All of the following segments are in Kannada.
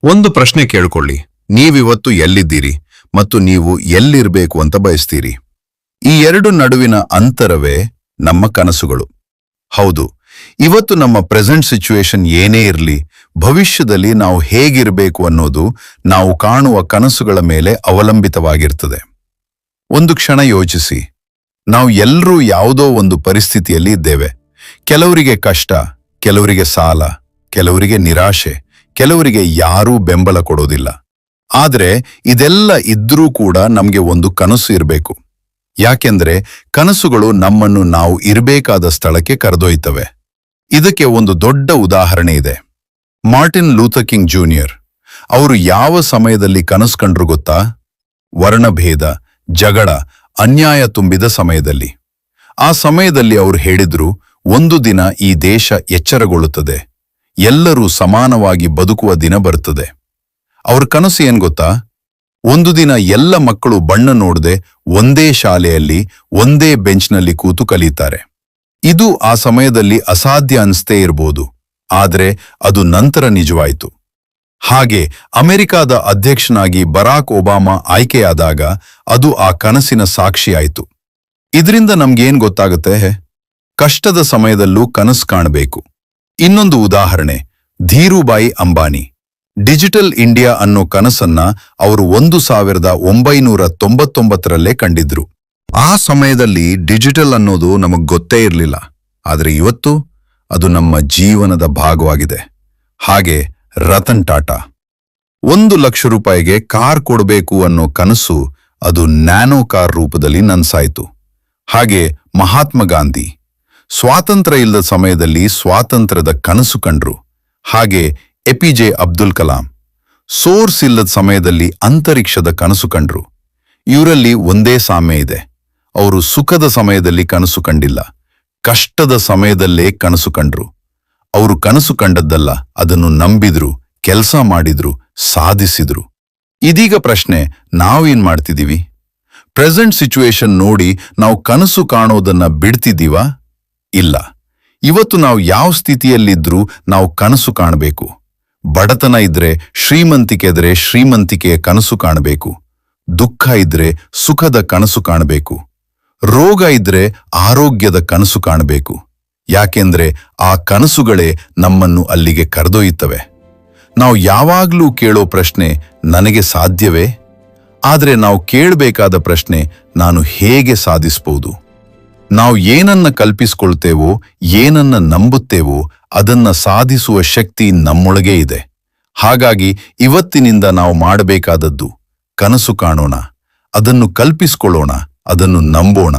ಒಂದು ಪ್ರಶ್ನೆ ಕೇಳ್ಕೊಳ್ಳಿ, ನೀವಿವತ್ತು ಎಲ್ಲಿದ್ದೀರಿ ಮತ್ತು ನೀವು ಎಲ್ಲಿರ್ಬೇಕು ಅಂತ ಬಯಸ್ತೀರಿ? ಈ ಎರಡು ನಡುವಿನ ಅಂತರವೇ ನಮ್ಮ ಕನಸುಗಳು. ಹೌದು, ಇವತ್ತು ನಮ್ಮ ಪ್ರೆಸೆಂಟ್ ಸಿಚುವೇಶನ್ ಏನೇ ಇರಲಿ, ಭವಿಷ್ಯದಲ್ಲಿ ನಾವು ಹೇಗಿರಬೇಕು ಅನ್ನೋದು ನಾವು ಕಾಣುವ ಕನಸುಗಳ ಮೇಲೆ ಅವಲಂಬಿತವಾಗಿರ್ತದೆ. ಒಂದು ಕ್ಷಣ ಯೋಚಿಸಿ, ನಾವು ಎಲ್ಲರೂ ಯಾವುದೋ ಒಂದು ಪರಿಸ್ಥಿತಿಯಲ್ಲಿ ಇದ್ದೇವೆ. ಕೆಲವರಿಗೆ ಕಷ್ಟ, ಕೆಲವರಿಗೆ ಸಾಲ, ಕೆಲವರಿಗೆ ನಿರಾಶೆ, ಕೆಲವರಿಗೆ ಯಾರೂ ಬೆಂಬಲ ಕೊಡೋದಿಲ್ಲ. ಆದ್ರೆ ಇದೆಲ್ಲ ಇದ್ರೂ ಕೂಡ ನಮಗೆ ಒಂದು ಕನಸು ಇರಬೇಕು. ಯಾಕೆಂದ್ರೆ ಕನಸುಗಳು ನಮ್ಮನ್ನು ನಾವು ಇರಬೇಕಾದ ಸ್ಥಳಕ್ಕೆ ಕರೆದೊಯ್ತವೆ. ಇದಕ್ಕೆ ಒಂದು ದೊಡ್ಡ ಉದಾಹರಣೆ ಇದೆ. ಮಾರ್ಟಿನ್ ಲೂಥರ್ ಕಿಂಗ್ ಜೂನಿಯರ್ ಅವರು ಯಾವ ಸಮಯದಲ್ಲಿ ಕನಸು ಕಂಡ್ರು ಗೊತ್ತಾ? ವರ್ಣಭೇದ, ಜಗಳ, ಅನ್ಯಾಯ ತುಂಬಿದ ಸಮಯದಲ್ಲಿ. ಆ ಸಮಯದಲ್ಲಿ ಅವರು ಹೇಳಿದ್ರು, ಒಂದು ದಿನ ಈ ದೇಶ ಎಚ್ಚರಗೊಳ್ಳುತ್ತದೆ, ಎಲ್ಲರೂ ಸಮಾನವಾಗಿ ಬದುಕುವ ದಿನ ಬರುತ್ತದೆ. ಅವ್ರ ಕನಸು ಏನ್ ಗೊತ್ತಾ? ಒಂದು ದಿನ ಎಲ್ಲ ಮಕ್ಕಳು ಬಣ್ಣ ನೋಡದೆ ಒಂದೇ ಶಾಲೆಯಲ್ಲಿ ಒಂದೇ ಬೆಂಚ್ನಲ್ಲಿ ಕೂತು ಕಲಿತಾರೆ. ಇದು ಆ ಸಮಯದಲ್ಲಿ ಅಸಾಧ್ಯ ಅನಿಸ್ತೇ ಇರಬಹುದು, ಆದ್ರೆ ಅದು ನಂತರ ನಿಜವಾಯಿತು. ಹಾಗೆ ಅಮೆರಿಕಾದ ಅಧ್ಯಕ್ಷನಾಗಿ ಬರಾಕ್ ಒಬಾಮಾ ಆಯ್ಕೆಯಾದಾಗ ಅದು ಆ ಕನಸಿನ ಸಾಕ್ಷಿಯಾಯಿತು. ಇದರಿಂದ ನಮ್ಗೇನ್ ಗೊತ್ತಾಗುತ್ತೆ? ಕಷ್ಟದ ಸಮಯದಲ್ಲೂ ಕನಸು ಕಾಣಬೇಕು. ಇನ್ನೊಂದು ಉದಾಹರಣೆ, ಧೀರುಭಾಯಿ ಅಂಬಾನಿ. ಡಿಜಿಟಲ್ ಇಂಡಿಯಾ ಅನ್ನೋ ಕನಸನ್ನ ಅವರು 1999ರಲ್ಲೇ ಕಂಡಿದ್ರು. ಆ ಸಮಯದಲ್ಲಿ ಡಿಜಿಟಲ್ ಅನ್ನೋದು ನಮಗ್ ಗೊತ್ತೇ ಇರಲಿಲ್ಲ, ಆದ್ರೆ ಇವತ್ತು ಅದು ನಮ್ಮ ಜೀವನದ ಭಾಗವಾಗಿದೆ. ಹಾಗೆ ರತನ್ ಟಾಟಾ 1 ಲಕ್ಷ ರೂಪಾಯಿಗೆ ಕಾರ್ ಕೊಡಬೇಕು ಅನ್ನೋ ಕನಸು ಅದು ನ್ಯಾನೋ ಕಾರ್ ರೂಪದಲ್ಲಿ ನನ್ಸಾಯ್ತು. ಹಾಗೆ ಮಹಾತ್ಮ ಗಾಂಧಿ ಸ್ವಾತಂತ್ರ್ಯ ಇಲ್ಲದ ಸಮಯದಲ್ಲಿ ಸ್ವಾತಂತ್ರ್ಯದ ಕನಸು ಕಂಡ್ರು. ಹಾಗೆ ಎಪಿಜೆ ಅಬ್ದುಲ್ ಕಲಾಂ ಸೋರ್ಸ್ ಇಲ್ಲದ ಸಮಯದಲ್ಲಿ ಅಂತರಿಕ್ಷದ ಕನಸು ಕಂಡ್ರು. ಇವರಲ್ಲಿ ಒಂದೇ ಸಾಮ್ಯ ಇದೆ, ಅವರು ಸುಖದ ಸಮಯದಲ್ಲಿ ಕನಸು ಕಂಡಿಲ್ಲ, ಕಷ್ಟದ ಸಮಯದಲ್ಲೇ ಕನಸು ಕಂಡ್ರು. ಅವರು ಕನಸು ಕಂಡದ್ದಲ್ಲ, ಅದನ್ನು ನಂಬಿದ್ರು, ಕೆಲಸ ಮಾಡಿದ್ರು, ಸಾಧಿಸಿದ್ರು. ಇದೀಗ ಪ್ರಶ್ನೆ, ನಾವೇನ್ ಮಾಡ್ತಿದೀವಿ? ಪ್ರೆಸೆಂಟ್ ಸಿಚುವೇಶನ್ ನೋಡಿ ನಾವು ಕನಸು ಕಾಣೋದನ್ನ ಬಿಡ್ತಿದ್ದೀವಾ? ಇಲ್ಲ. ಇವತ್ತು ನಾವು ಯಾವ ಸ್ಥಿತಿಯಲ್ಲಿದ್ರೂ ನಾವು ಕನಸು ಕಾಣಬೇಕು. ಬಡತನ ಇದ್ರೆ, ಶ್ರೀಮಂತಿಕೆ ಇದ್ರೆ ಶ್ರೀಮಂತಿಕೆಯ ಕನಸು ಕಾಣಬೇಕು. ದುಃಖ ಇದ್ರೆ ಸುಖದ ಕನಸು ಕಾಣಬೇಕು. ರೋಗ ಇದ್ರೆ ಆರೋಗ್ಯದ ಕನಸು ಕಾಣಬೇಕು. ಯಾಕೆಂದ್ರೆ ಆ ಕನಸುಗಳೇ ನಮ್ಮನ್ನು ಅಲ್ಲಿಗೆ ಕರೆದೊಯ್ಯುತ್ತವೆ. ನಾವು ಯಾವಾಗ್ಲೂ ಕೇಳೋ ಪ್ರಶ್ನೆ, ನನಗೆ ಸಾಧ್ಯವೇ? ಆದ್ರೆ ನಾವು ಕೇಳಬೇಕಾದ ಪ್ರಶ್ನೆ, ನಾನು ಹೇಗೆ ಸಾಧಿಸಬಹುದು? ನಾವು ಏನನ್ನ ಕಲ್ಪಿಸ್ಕೊಳ್ತೇವೋ, ಏನನ್ನ ನಂಬುತ್ತೇವೋ ಅದನ್ನ ಸಾಧಿಸುವ ಶಕ್ತಿ ನಮ್ಮೊಳಗೇ ಇದೆ. ಹಾಗಾಗಿ ಇವತ್ತಿನಿಂದ ನಾವು ಮಾಡಬೇಕಾದದ್ದು ಕನಸು ಕಾಣೋಣ, ಅದನ್ನು ಕಲ್ಪಿಸ್ಕೊಳ್ಳೋಣ, ಅದನ್ನು ನಂಬೋಣ,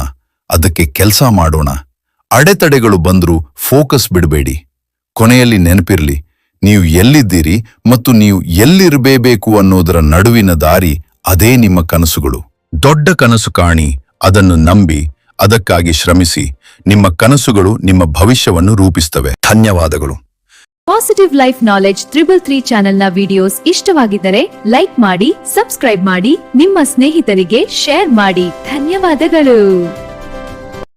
ಅದಕ್ಕೆ ಕೆಲಸ ಮಾಡೋಣ. ಅಡೆತಡೆಗಳು ಬಂದ್ರೂ ಫೋಕಸ್ ಬಿಡಬೇಡಿ. ಕೊನೆಯಲ್ಲಿ ನೆನಪಿರ್ಲಿ, ನೀವು ಎಲ್ಲಿದ್ದೀರಿ ಮತ್ತು ನೀವು ಎಲ್ಲಿರಬೇಕು ಅನ್ನೋದರ ನಡುವಿನ ದಾರಿ, ಅದೇ ನಿಮ್ಮ ಕನಸುಗಳು. ದೊಡ್ಡ ಕನಸು ಕಾಣಿ, ಅದನ್ನು ನಂಬಿ, ಅದಕ್ಕಾಗಿ ಶ್ರಮಿಸಿ. ನಿಮ್ಮ ಕನಸುಗಳು ನಿಮ್ಮ ಭವಿಷ್ಯವನ್ನು ರೂಪಿಸುತ್ತವೆ. ಧನ್ಯವಾದಗಳು. ಪಾಸಿಟಿವ್ ಲೈಫ್ ನಾಲೆಡ್ಜ್ 333 ಚಾನೆಲ್ನ ವಿಡಿಯೋಸ್ ಇಷ್ಟವಾಗಿದ್ದರೆ ಲೈಕ್ ಮಾಡಿ, ಸಬ್ಸ್ಕ್ರೈಬ್ ಮಾಡಿ, ನಿಮ್ಮ ಸ್ನೇಹಿತರಿಗೆ ಶೇರ್ ಮಾಡಿ. ಧನ್ಯವಾದಗಳು.